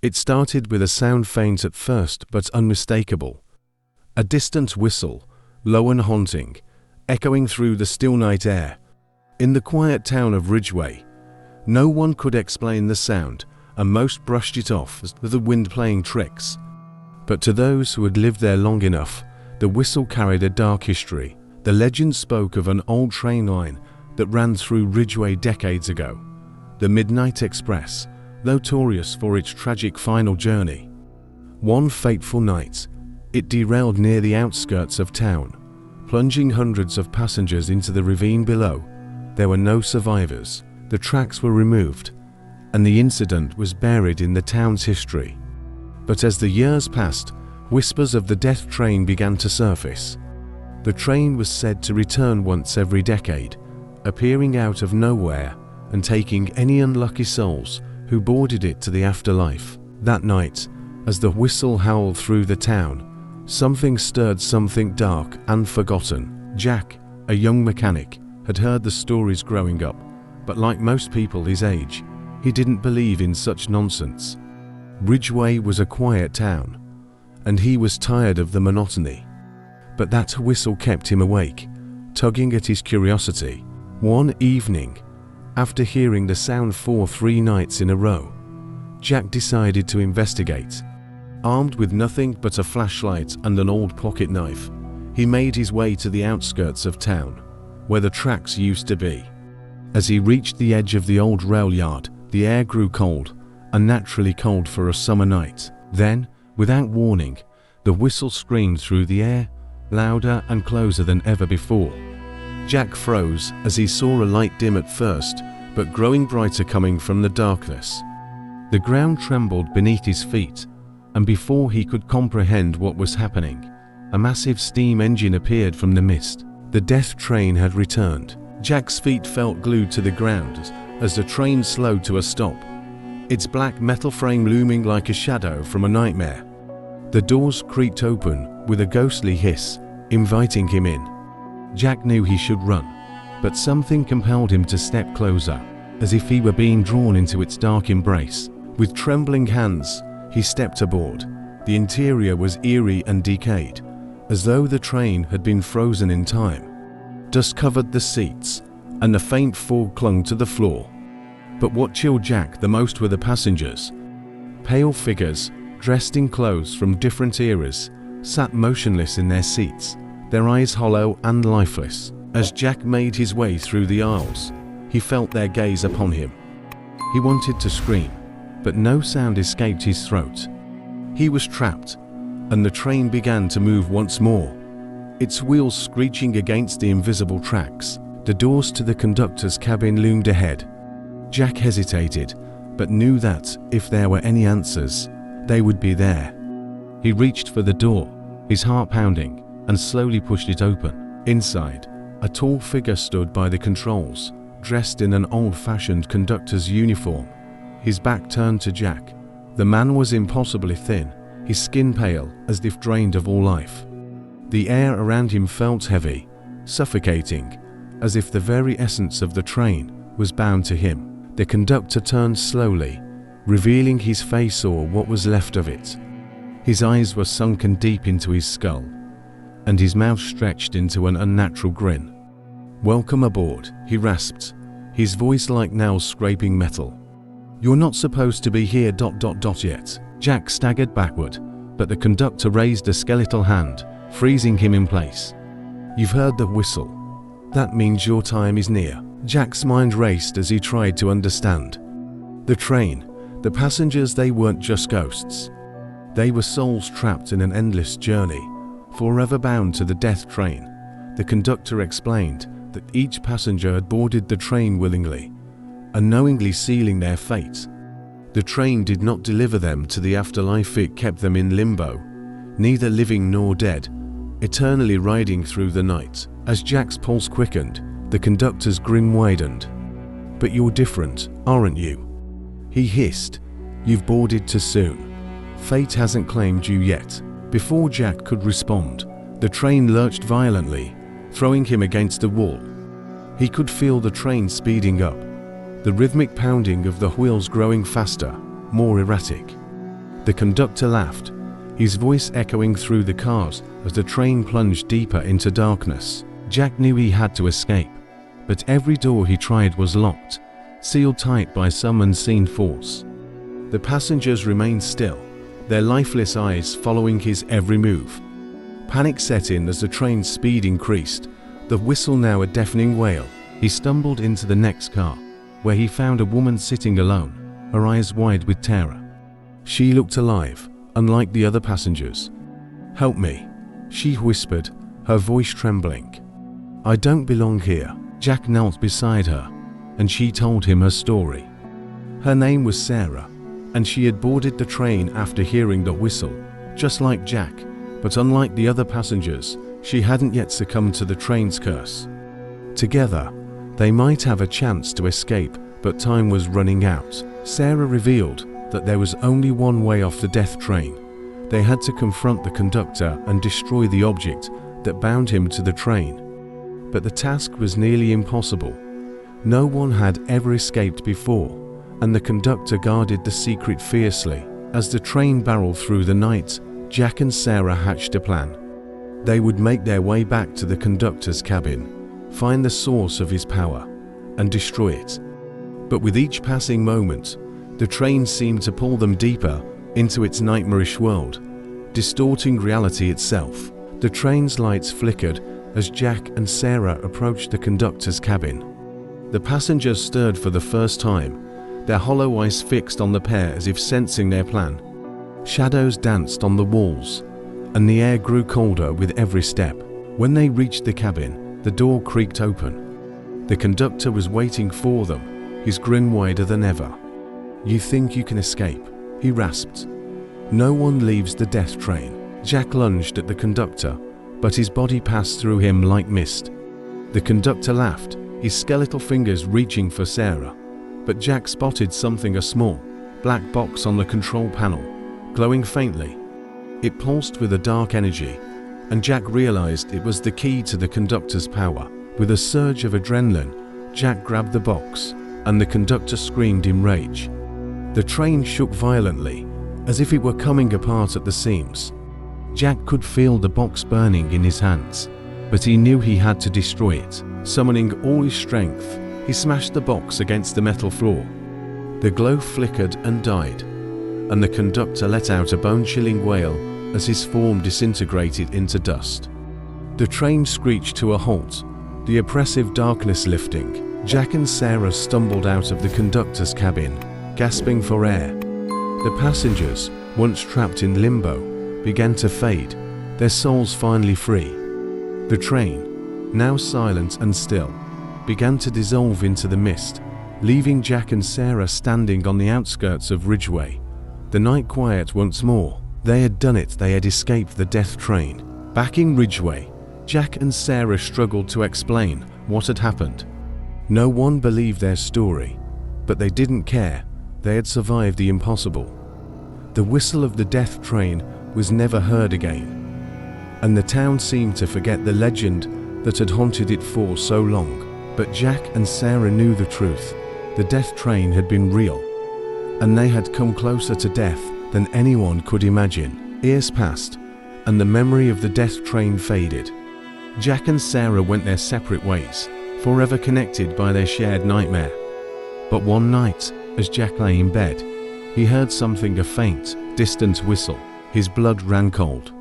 It started with a sound faint at first but unmistakable. A distant whistle, low and haunting, echoing through the still night air. In the quiet town of Ridgeway, no one could explain the sound, and most brushed it off as the wind playing tricks. But to those who had lived there long enough, the whistle carried a dark history. The legend spoke of an old train line that ran through Ridgeway decades ago, the Midnight Express, notorious for its tragic final journey. One fateful night, it derailed near the outskirts of town, plunging hundreds of passengers into the ravine below. There were no survivors. The tracks were removed, and the incident was buried in the town's history. But as the years passed, whispers of the death train began to surface. The train was said to return once every decade, appearing out of nowhere and taking any unlucky souls who boarded it to the afterlife. That night, as the whistle howled through the town, something stirred, something dark and forgotten. Jack, a young mechanic, had heard the stories growing up, but like most people his age, he didn't believe in such nonsense. Ridgeway was a quiet town, and he was tired of the monotony. But that whistle kept him awake, tugging at his curiosity. One evening, after hearing the sound for 3 nights in a row, Jack decided to investigate. Armed with nothing but a flashlight and an old pocket knife, he made his way to the outskirts of town, where the tracks used to be. As he reached the edge of the old rail yard, the air grew cold, unnaturally cold for a summer night. Then, without warning, the whistle screamed through the air, louder and closer than ever before. Jack froze as he saw a light dim at first, but growing brighter coming from the darkness. The ground trembled beneath his feet, and before he could comprehend what was happening, a massive steam engine appeared from the mist. The death train had returned. Jack's feet felt glued to the ground as the train slowed to a stop, its black metal frame looming like a shadow from a nightmare. The doors creaked open with a ghostly hiss, inviting him in. Jack knew he should run, but something compelled him to step closer, as if he were being drawn into its dark embrace. With trembling hands, he stepped aboard. The interior was eerie and decayed, as though the train had been frozen in time. Dust covered the seats, and a faint fog clung to the floor. But what chilled Jack the most were the passengers. Pale figures, dressed in clothes from different eras, sat motionless in their seats, their eyes hollow and lifeless. As Jack made his way through the aisles, he felt their gaze upon him. He wanted to scream, but no sound escaped his throat. He was trapped, and the train began to move once more, its wheels screeching against the invisible tracks. The doors to the conductor's cabin loomed ahead. Jack hesitated, but knew that, if there were any answers, they would be there. He reached for the door, his heart pounding, and slowly pushed it open. Inside, a tall figure stood by the controls, dressed in an old-fashioned conductor's uniform, his back turned to Jack. The man was impossibly thin, his skin pale, as if drained of all life. The air around him felt heavy, suffocating, as if the very essence of the train was bound to him. The conductor turned slowly, revealing his face or what was left of it. His eyes were sunken deep into his skull, and his mouth stretched into an unnatural grin. "Welcome aboard," he rasped, his voice like nails scraping metal. "You're not supposed to be here ... yet." Jack staggered backward, but the conductor raised a skeletal hand, freezing him in place. "You've heard the whistle. That means your time is near." Jack's mind raced as he tried to understand. The train, the passengers, they weren't just ghosts. They were souls trapped in an endless journey, forever bound to the death train. The conductor explained that each passenger had boarded the train willingly, unknowingly sealing their fate. The train did not deliver them to the afterlife, it kept them in limbo, neither living nor dead, eternally riding through the night. As Jack's pulse quickened, the conductor's grin widened. "But you're different, aren't you?" he hissed. "You've boarded too soon. Fate hasn't claimed you yet." Before Jack could respond, the train lurched violently, throwing him against the wall. He could feel the train speeding up, the rhythmic pounding of the wheels growing faster, more erratic. The conductor laughed, his voice echoing through the cars as the train plunged deeper into darkness. Jack knew he had to escape, but every door he tried was locked, sealed tight by some unseen force. The passengers remained still, their lifeless eyes following his every move. Panic set in as the train's speed increased, the whistle now a deafening wail. He stumbled into the next car, where he found a woman sitting alone, her eyes wide with terror. She looked alive, unlike the other passengers. "Help me," she whispered, her voice trembling. "I don't belong here." Jack knelt beside her, and she told him her story. Her name was Sarah, and she had boarded the train after hearing the whistle, just like Jack, but unlike the other passengers, she hadn't yet succumbed to the train's curse. Together, they might have a chance to escape, but time was running out. Sarah revealed that there was only one way off the death train. They had to confront the conductor and destroy the object that bound him to the train. But the task was nearly impossible. No one had ever escaped before, and the conductor guarded the secret fiercely. As the train barreled through the night, Jack and Sarah hatched a plan. They would make their way back to the conductor's cabin, find the source of his power, and destroy it. But with each passing moment, the train seemed to pull them deeper into its nightmarish world, distorting reality itself. The train's lights flickered as Jack and Sarah approached the conductor's cabin. The passengers stirred for the first time, their hollow eyes fixed on the pair as if sensing their plan. Shadows danced on the walls, and the air grew colder with every step. When they reached the cabin, the door creaked open. The conductor was waiting for them, his grin wider than ever. "You think you can escape?" he rasped. "No one leaves the death train." Jack lunged at the conductor, but his body passed through him like mist. The conductor laughed, his skeletal fingers reaching for Sarah. But Jack spotted something, a small, black box on the control panel, glowing faintly. It pulsed with a dark energy, and Jack realized it was the key to the conductor's power. With a surge of adrenaline, Jack grabbed the box, and the conductor screamed in rage. The train shook violently, as if it were coming apart at the seams. Jack could feel the box burning in his hands, but he knew he had to destroy it. Summoning all his strength, he smashed the box against the metal floor. The glow flickered and died, and the conductor let out a bone-chilling wail as his form disintegrated into dust. The train screeched to a halt, the oppressive darkness lifting. Jack and Sarah stumbled out of the conductor's cabin, gasping for air. The passengers, once trapped in limbo, began to fade, their souls finally free. The train, now silent and still, began to dissolve into the mist, leaving Jack and Sarah standing on the outskirts of Ridgeway. The night quiet once more. They had done it, they had escaped the death train. Back in Ridgeway, Jack and Sarah struggled to explain what had happened. No one believed their story, but they didn't care. They had survived the impossible. The whistle of the death train was never heard again, and the town seemed to forget the legend that had haunted it for so long. But Jack and Sarah knew the truth. The death train had been real, and they had come closer to death than anyone could imagine. Years passed, and the memory of the death train faded. Jack and Sarah went their separate ways, forever connected by their shared nightmare. But one night, as Jack lay in bed, he heard something, a faint, distant whistle. His blood ran cold.